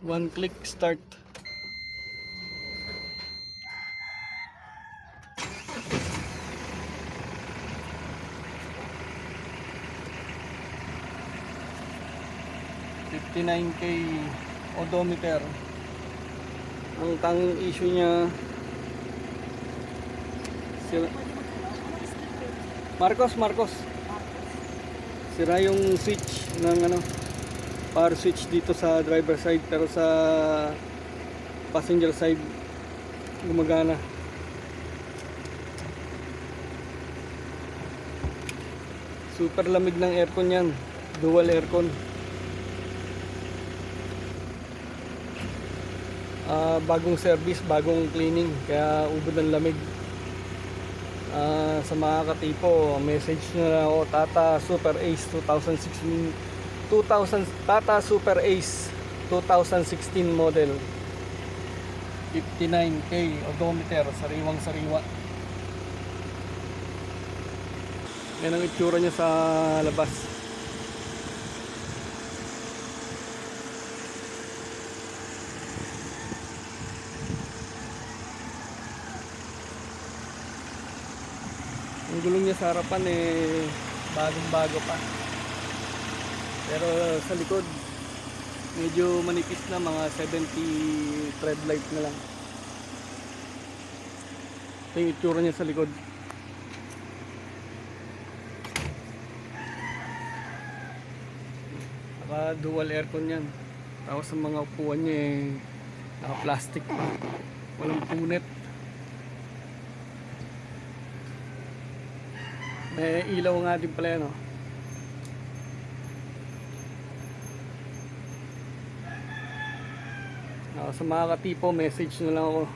One click start. $59K odometer. Ang tanging issue niya Marcos sira yung switch ng power switch dito sa driver side, pero sa passenger side gumagana. Super lamig ng aircon yan, dual aircon. Bagong service, bagong cleaning, kaya ubod ng lamig. Sa mga katipo, message na ako, Tata Super Ace 2016 Tata Super Ace 2016 model, 59K odometer, sariwang sariwa. Yan ang itsura niya sa labas. Ang gulong niya sa harapan bagong bago pa, pero sa likod medyo manipis na, mga 70 tread light na lang. Ito yung itsura niya sa likod. Naka dual aircon yan, tapos sa mga upuan niya naka plastic pa, walang punit. May ilaw nga din pala yan, oh. Sa mga katipo, message na lang ako.